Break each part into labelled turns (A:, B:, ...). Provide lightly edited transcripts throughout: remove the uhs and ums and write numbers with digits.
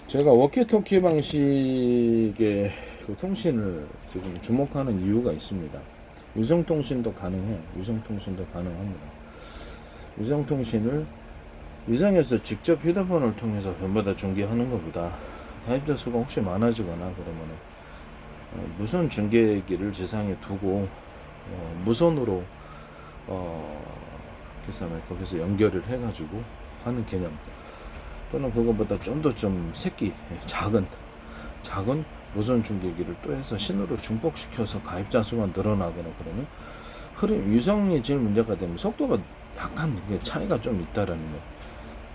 A: 제가 워키토키 방식의 그 통신을 지금 주목하는 이유가 있습니다. 유성통신도 가능해요. 유성통신도 가능합니다. 유성통신을 위성에서 직접 휴대폰을 통해서 전부 다 중계하는 것보다 가입자 수가 혹시 많아지거나 그러면 무선 중계기를 지상에 두고 무선으로 그다음에 거기서 연결을 해가지고 하는 개념, 또는 그것보다 좀 더 새끼 작은 무선 중계기를 또 해서 신호를 중복시켜서 가입자 수가 늘어나거나 그러면 흐름 유성이 제일 문제가 되면 속도가 약간 차이가 좀 있다라는 것.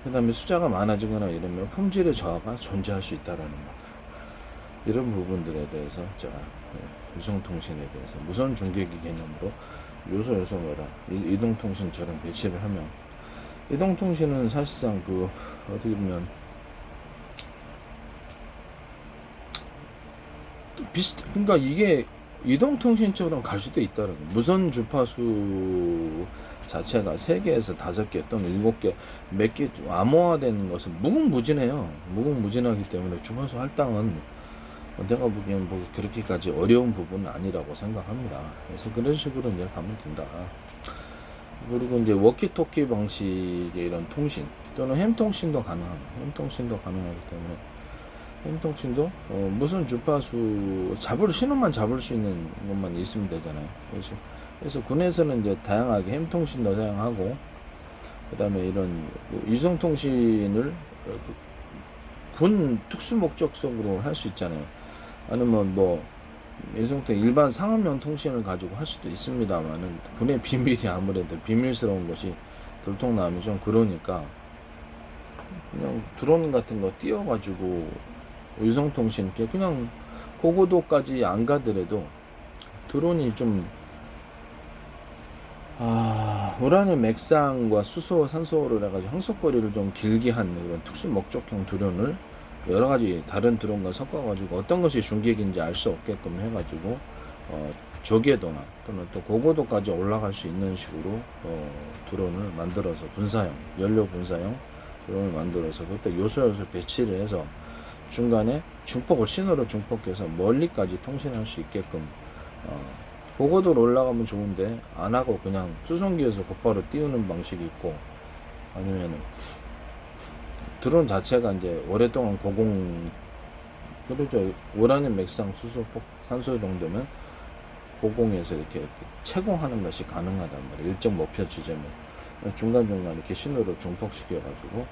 A: 그 다음에 숫자가 많아지거나 이러면 품질의 저하가 존재할 수 있다라는 것. 이런 부분들에 대해서 제가 유성통신에 대해서 무선 중계기 개념으로 요소 뭐라 이동통신처럼 배치를 하면, 이동통신은 사실상 어떻게 보면 그러니까 이게 이동통신처럼 갈 수도 있다라고. 무선 주파수 자체가 3개에서 5개 또는 7개 몇 개 암호화되는 것은 무궁무진해요. 무궁무진하기 때문에 주파수 할당은 내가 보기엔 뭐 그렇게까지 어려운 부분은 아니라고 생각합니다. 그래서 그런 식으로 이제 가면 된다. 그리고 이제 워키토키 방식의 이런 통신 또는 햄통신도 가능합니다. 햄통신도 가능하기 때문에 햄통신도 무선 주파수 신호만 잡을 수 있는 것만 있으면 되잖아요. 그래서 군에서는 이제 다양하게 햄통신도 사용하고, 그 다음에 이런 위성통신을 군 특수 목적성으로 할 수 있잖아요. 아니면 위성통 일반 상업용 통신을 가지고 할 수도 있습니다만은 군의 비밀이 아무래도 비밀스러운 것이 들통나면 좀 그러니까 그냥 드론 같은 거 띄워가지고 위성통신 그냥 고고도까지 안 가더라도 드론이 좀 우라늄 맥상과 수소, 산소를 해가지고 항속거리를 좀 길게 하는 그런 특수 목적형 드론을 여러 가지 다른 드론과 섞어가지고 어떤 것이 중계기인지 알 수 없게끔 해가지고 저궤도나 또는 또 고고도까지 올라갈 수 있는 식으로 드론을 만들어서 연료 분사형 드론을 만들어서 그때 요소 배치를 해서 중간에 신호를 중폭해서 멀리까지 통신할 수 있게끔 고고도로 올라가면 좋은데 안 하고 그냥 수송기에서 곧바로 띄우는 방식이 있고, 아니면은 드론 자체가 이제 오랫동안 그러죠. 우라늄 맥상 수소 산소 정도면 고공에서 이렇게 채공하는 것이 가능하단 말이에요. 일정 목표 지점에 중간중간 이렇게 신호를 중폭시켜 가지고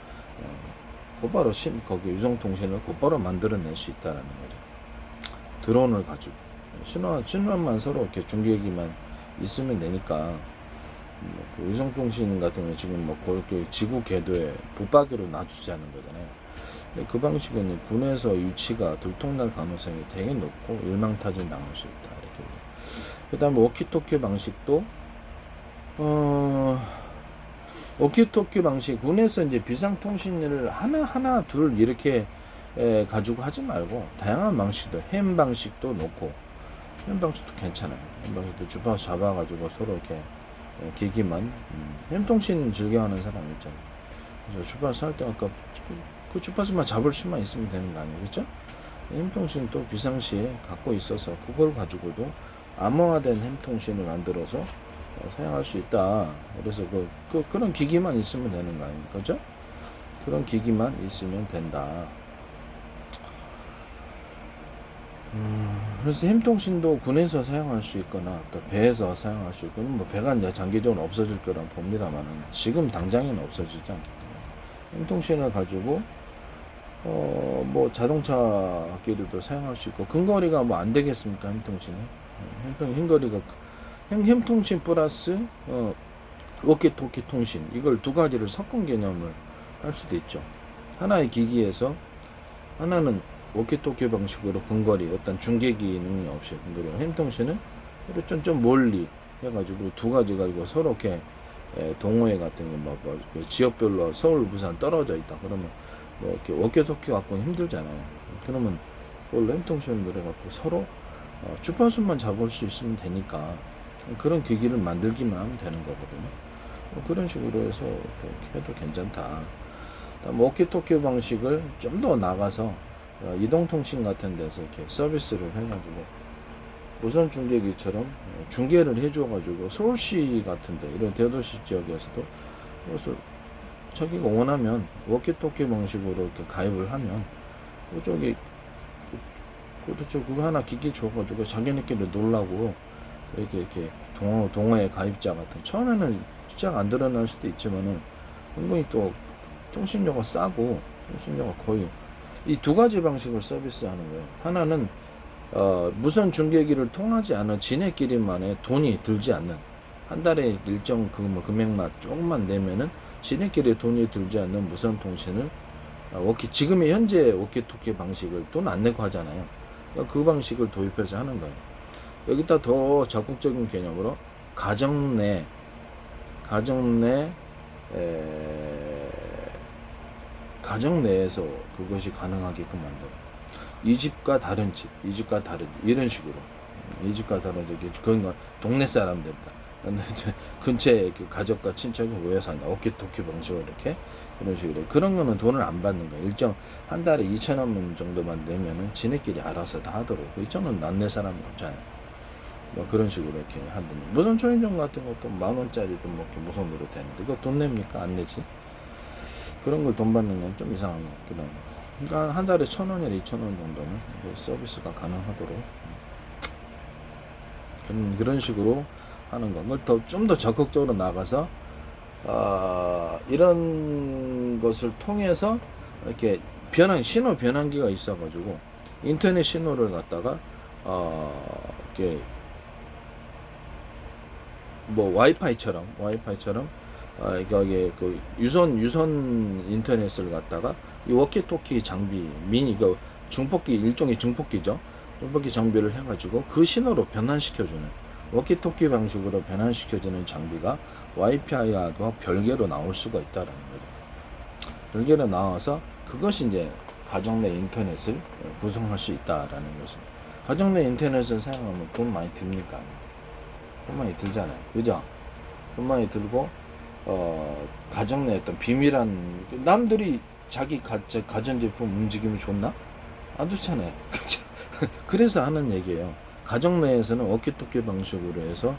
A: 곧바로 거기 유성통신을 곧바로 만들어낼 수 있다라는 거죠. 드론을 가지고 신호만 서로 이렇게 중계기만 있으면 되니까. 그 위성통신 같은 경우 지금 그렇게 지구 궤도에 붙박이로 놔주자는 거잖아요. 근데 그 방식은 군에서 위치가 들통날 가능성이 되게 높고 일망타진 당할 수 있다. 이렇게. 그다음에 워키토키 방식도 워키토키 방식 군에서 이제 비상통신을 하나 둘 이렇게 가지고 하지 말고 다양한 방식도 햄 방식도 놓고, 햄 방식도 괜찮아요. 햄 방식도 주파수 잡아가지고 서로 이렇게 기기만 햄통신 즐겨하는 사람 있잖아요. 그래서 주파수 할 때 아까 그 주파수만 잡을 수만 있으면 되는 거 아니에요, 그렇죠? 햄통신 또 비상시에 갖고 있어서 그걸 가지고도 암호화된 햄통신을 만들어서 사용할 수 있다. 그래서 그런 기기만 있으면 되는 거 아닙니까, 그렇죠? 그런 기기만 있으면 된다. 그래서 햄통신도 군에서 사용할 수 있거나 또 배에서 사용할 수 있고, 배가 이제 장기적으로 없어질 거란 봅니다만 지금 당장에는 없어지지 않고, 햄통신을 가지고 자동차끼리도 사용할 수 있고, 근거리가 안 되겠습니까, 햄통신은? 햄거리가 햄통신 플러스 워키토키 통신, 이걸 두 가지를 섞은 개념을 할 수도 있죠. 하나의 기기에서 하나는 워키토키 방식으로 근거리 어떤 중계 기능이 없이 근거리, 햄통신은 좀 멀리 해가지고 두 가지 가지고 서로 이렇게 동호회 같은 거 지역별로 서울 부산 떨어져 있다 그러면 이렇게 워키토키 갖고는 힘들잖아요. 그러면 그걸로 햄통신을 해갖고 서로 주파수만 잡을 수 있으면 되니까 그런 기기를 만들기만 하면 되는 거거든요. 그런 식으로 해서 해도 괜찮다. 워키토키 방식을 좀 더 나가서 이동통신 같은 데서 이렇게 서비스를 해가지고 무선 중계기처럼 중계를 해줘가지고 서울시 같은데 이런 대도시 지역에서도 그래서 자기가 원하면 워키토키 방식으로 이렇게 가입을 하면 저기 그렇죠. 그거 하나 기기 줘가지고 자기네끼리 놀라고 이렇게 동호회 가입자 같은 처음에는 숫자가 안 드러날 수도 있지만은 은근히 또 통신료가 싸고 통신료가 거의 이 두 가지 방식을 서비스하는 거예요. 하나는 무선 중계기를 통하지 않은 지네끼리만의 돈이 들지 않는 한 달에 일정 금액만 조금만 내면은 지네끼리 돈이 들지 않는 무선 통신을 지금의 현재 워키토키 방식을 돈 안 내고 하잖아요. 그 방식을 도입해서 하는 거예요. 여기다 더 적극적인 개념으로 가정 내에서 그것이 가능하게끔 만들어. 이 집과 다른 집, 이 집과 다른 집, 이런 식으로. 이 집과 다른 집, 그건 동네 사람들이다. 근처에 가족과 친척이 모여 산다. 워키토키 방식으로 이렇게 이런 식으로. 그런 거는 돈을 안 받는 거예요. 일정 한 달에 2,000원 정도만 내면은 지네끼리 알아서 다 하도록. 2,000원 안 낼 사람이 없잖아요. 뭐 그런 식으로 이렇게 하더니 무선 초인종 같은 것도 10,000원짜리도 뭐 이렇게 무선으로 되는데 그거 돈 냅니까? 안 내지. 그런 걸 돈 받는 건 좀 이상한 것 같기도 하고. 그러니까 한 달에 1,000원이나 2,000원 정도는 서비스가 가능하도록 그런 식으로 하는 거. 좀 더 적극적으로 나가서 이런 것을 통해서 이렇게 신호 변환기가 있어가지고 인터넷 신호를 갖다가 이렇게 뭐 와이파이처럼 이게 그 유선 인터넷을 갖다가 이 워키토키 장비 중폭기 일종의 중폭기죠. 중폭기 장비를 해가지고 그 신호로 변환시켜주는 워키토키 방식으로 변환시켜주는 장비가 와이파이하고 별개로 나올 수가 있다라는 거죠. 별개로 나와서 그것이 이제 가정 내 인터넷을 구성할 수 있다라는 거죠. 가정 내 인터넷을 사용하면 돈 많이 듭니까? 돈 많이 들잖아요. 그죠? 돈 많이 들고 가정 내 어떤 비밀한 남들이 자기 가전제품 움직임이 좋나? 안 좋잖아요. 그래서 하는 얘기예요. 가정 내에서는 워키토키 방식으로 해서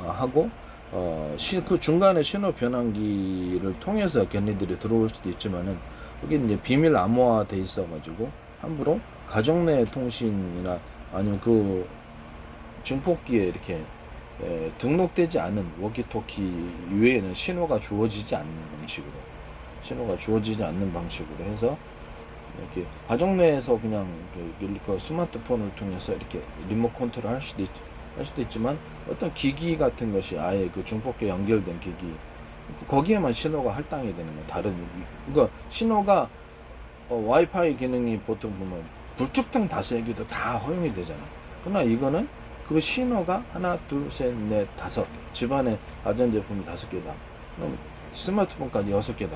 A: 하고 그 중간에 신호 변환기를 통해서 걔네들이 들어올 수도 있지만은 그게 이제 비밀 암호화 돼 있어 가지고 함부로 가정 내 통신이나 아니면 그 중폭기에 이렇게 등록되지 않은 워키토키 외에는 신호가 주어지지 않는 방식으로 해서 이렇게 가정 내에서 그냥 그 스마트폰을 통해서 이렇게 리모트 컨트롤 할 수도 있지만 어떤 기기 같은 것이 아예 그 중폭기에 연결된 기기 거기에만 신호가 할당이 되는 거 다른 그러니까 신호가 와이파이 기능이 보통 보면 불쭉등 5개도 다 허용이 되잖아. 그러나 이거는 그 신호가 하나, 둘, 셋, 넷, 5 집안에 가전제품이 5개다. 그럼 스마트폰까지 6개다.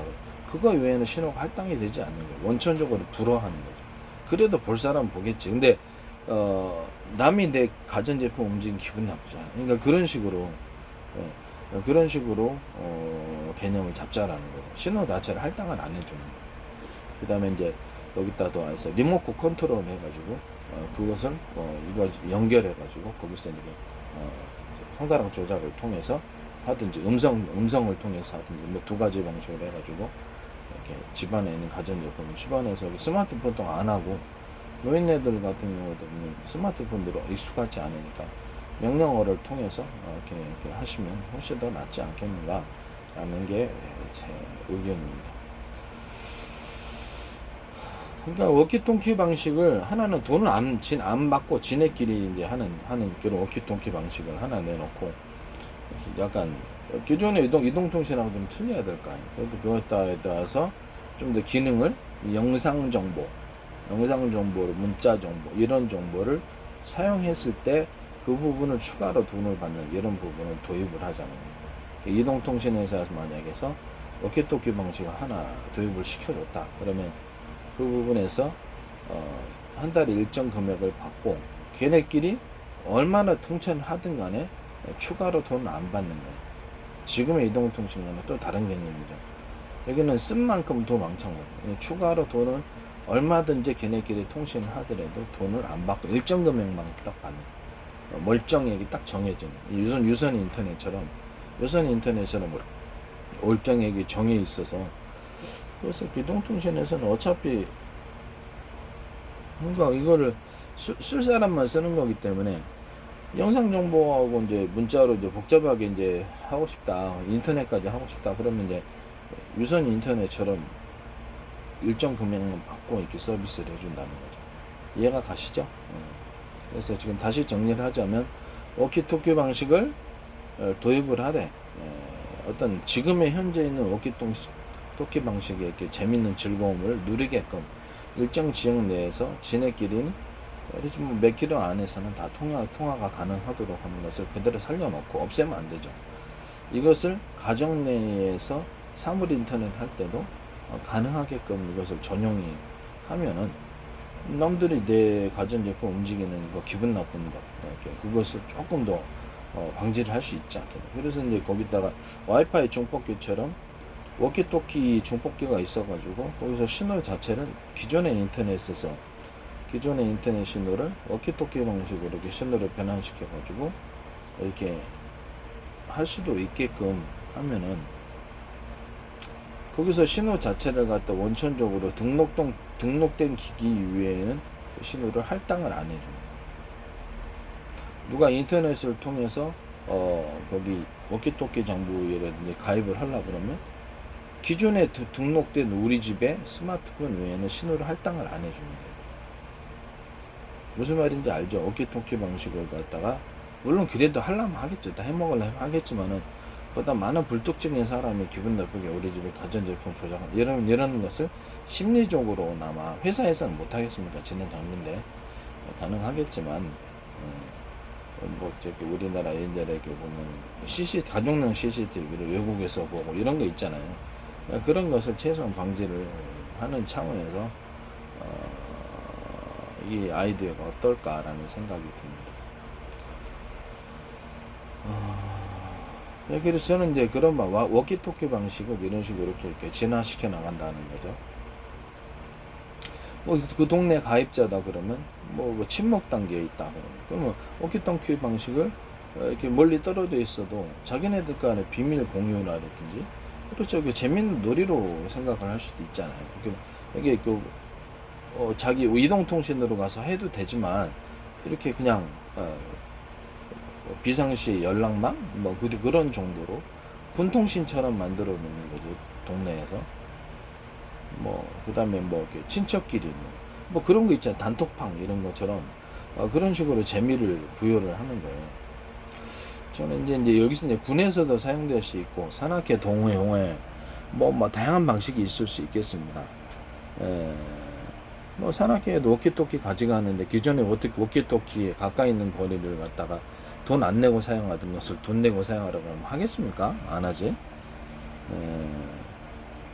A: 그거 외에는 신호가 할당이 되지 않는 거예요. 원천적으로 불허하는 거죠. 그래도 볼 사람은 보겠지. 근데 남이 내 가전제품 움직이면 기분 나쁘잖아. 그러니까 그런 식으로 개념을 잡자라는 거예요. 신호 자체를 할당을 안 해주는 거예요. 그 다음에 이제 여기다 더해서 리모트 컨트롤 해가지고 그것을 이거 연결해가지고 거기서 이제 손가락 조작을 통해서 하든지 음성을 통해서 하든지 뭐 2가지 방식으로 해가지고 이렇게 집안에 있는 가전제품 집안에서 스마트폰도 안 하고 노인네들 같은 경우도 스마트폰으로 익숙하지 않으니까 명령어를 통해서 이렇게 하시면 훨씬 더 낫지 않겠는가 라는 게 제 의견입니다. 그러니까 워키토키 방식을 하나는 돈을 안 받고 지네끼리 이제 하는 그런 워키토키 방식을 하나 내놓고 약간 기존의 이동통신하고 좀 틀려야 될 거 아니에요. 그래도 그것에 따라서 좀 더 기능을 영상 정보를 문자 정보 이런 정보를 사용했을 때 그 부분을 추가로 돈을 받는 이런 부분을 도입을 하잖아요. 이동통신회사에서 만약에서 워키토키 방식을 하나 도입을 시켜줬다. 그러면 그 부분에서 한 달에 일정 금액을 받고 걔네끼리 얼마나 통천을 하든 간에 추가로 돈을 안 받는 거예요. 지금의 이동통신과는 또 다른 개념이죠. 여기는 쓴 만큼 더 망친 거예요. 추가로 돈을 얼마든지 걔네끼리 통신을 하더라도 돈을 안 받고 일정 금액만 딱 받는 멀쩡하게 딱 정해지는 유선 인터넷처럼 멀쩡하게 정해 있어서 그래서 기동통신에서는 어차피 뭔가 이거를 쓸 사람만 쓰는 거기 때문에 영상 정보하고 이제 문자로 이제 복잡하게 이제 하고 싶다 인터넷까지 하고 싶다 그러면 이제 유선 인터넷처럼 일정 금액만 받고 이렇게 서비스를 해준다는 거죠. 이해가 가시죠? 그래서 지금 다시 정리를 하자면 워키토키 방식을 도입을 하되 어떤 지금의 현재 있는 워키토키 방식의 이렇게 재밌는 즐거움을 누리게끔 일정 지역 내에서 지네끼리는 몇 킬로 안에서는 다 통화가 가능하도록 하는 것을 그대로 살려놓고 없애면 안 되죠. 이것을 가정 내에서 사물 인터넷 할 때도 가능하게끔 이것을 전용이 하면은 남들이 내 가전제품 움직이는 거 기분 나쁜 거 그것을 조금 더 방지를 할 수 있지 않겠나. 그래서 이제 거기다가 와이파이 중폭기처럼 워키토키 중폭기가 있어가지고 거기서 신호 자체를 기존의 인터넷 신호를 워키토키 방식으로 이렇게 신호를 변환시켜가지고 이렇게 할 수도 있게끔 하면은 거기서 신호 자체를 갖다 원천적으로 등록된 기기 이외에는 신호를 할당을 안 해줍니다. 누가 인터넷을 통해서 거기 워키토키 장부라든지 가입을 하려고 그러면 기존에 등록된 우리 집에 스마트폰 외에는 신호를 할당을 안 해줍니다. 무슨 말인지 알죠? 워키토키 방식을 갖다가 물론 그래도 하려면 하겠죠. 다 해먹으려면 하겠지만은 보다 많은 불특정인 사람이 기분 나쁘게 우리 집에 가전제품 조작하는 이런 것을 심리적으로나마 회사에서는 못하겠습니까? 지는 장비인데 가능하겠지만 뭐 저기 우리나라 옛날에 보면 가정용 CCTV를 외국에서 보고 이런 거 있잖아요. 그런 것을 최소한 방지를 하는 차원에서 이 아이디어가 어떨까라는 생각이 듭니다. 그래서 저는 이제 그런 워키토키 방식을 이런 식으로 이렇게 진화시켜 나간다는 거죠. 뭐 그 동네 가입자다 그러면 뭐 침묵 단계에 있다 그러면 워키토키 방식을 이렇게 멀리 떨어져 있어도 자기네들 간의 비밀 공유라든지 그렇죠. 재밌는 놀이로 생각을 할 수도 있잖아요. 이게 자기 이동통신으로 가서 해도 되지만 이렇게 그냥 비상시 연락망 뭐 그런 정도로 분통신처럼 만들어 놓는 거죠. 동네에서 그다음에 이렇게 친척끼리 뭐 그런 거 있잖아요. 단톡방 이런 것처럼 그런 식으로 재미를 부여를 하는 거예요. 저는 이제 여기서 이제 군에서도 사용될 수 있고 산악회 동호회 뭐 다양한 방식이 있을 수 있겠습니다. 뭐 산악회에도 워키토키 가져가는데 기존에 워키토키에 가까이 있는 거리를 갖다가 돈 안 내고 사용하던 것을 돈 내고 사용하라고 하면 하겠습니까? 안 하지.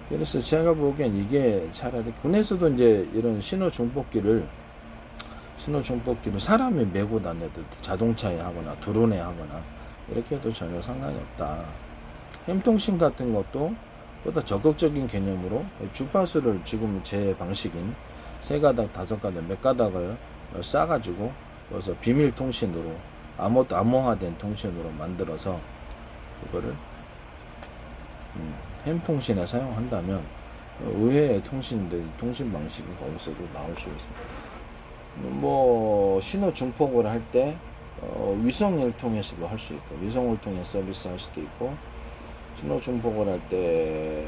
A: 그래서 제가 보기엔 이게 차라리 군에서도 이제 이런 신호 중폭기를 사람이 메고 다녀도 자동차에 하거나 드론에 하거나 이렇게 해도 전혀 상관이 없다. 햄통신 같은 것도 보다 적극적인 개념으로 주파수를 지금 제 방식인 3가닥, 5가닥, 몇 가닥을 싸가지고 그래서 비밀 통신으로 암호화된 통신으로 만들어서 그거를 햄통신에 사용한다면 의외의 통신 방식이 거기서도 나올 수 있습니다. 뭐 신호 중폭을 할 때 위성을 통해서도 할 수 있고 위성을 통해 서비스 할 수도 있고 신호 중폭을 할 때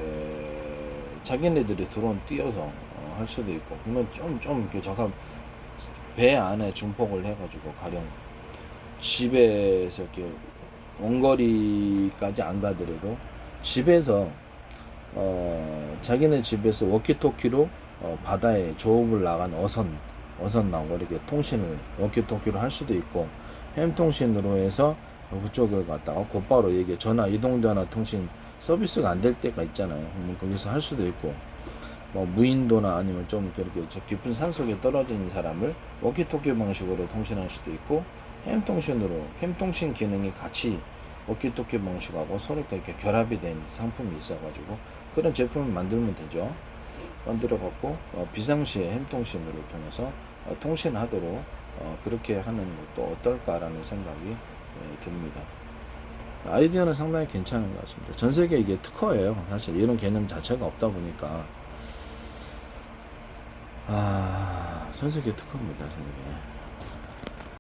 A: 자기네들이 드론 띄워서 할 수도 있고 그러면 좀 이렇게 잠깐 배 안에 중폭을 해가지고 가령 집에서 이렇게 원거리까지 안 가더라도 집에서 자기네 집에서 워키토키로 바다에 조업을 나간 어선 나오고 이렇게 통신을 워키토키로 할 수도 있고 햄통신으로 해서 그쪽을 갖다가 곧바로 이게 이동전화 통신 서비스가 안 될 때가 있잖아요. 거기서 할 수도 있고 뭐 무인도나 아니면 좀 그렇게 깊은 산속에 떨어진 사람을 워키토키 방식으로 통신할 수도 있고 햄통신 기능이 같이 워키토키 방식하고 서로 이렇게 결합이 된 상품이 있어가지고 그런 제품을 만들면 되죠. 만들어 갖고 비상시에 햄통신으로 통해서 통신하도록 그렇게 하는 것도 어떨까라는 생각이 듭니다. 아이디어는 상당히 괜찮은 것 같습니다. 전 세계 이게 특허예요. 사실 이런 개념 자체가 없다 보니까 전 세계 특허입니다. 전 세계.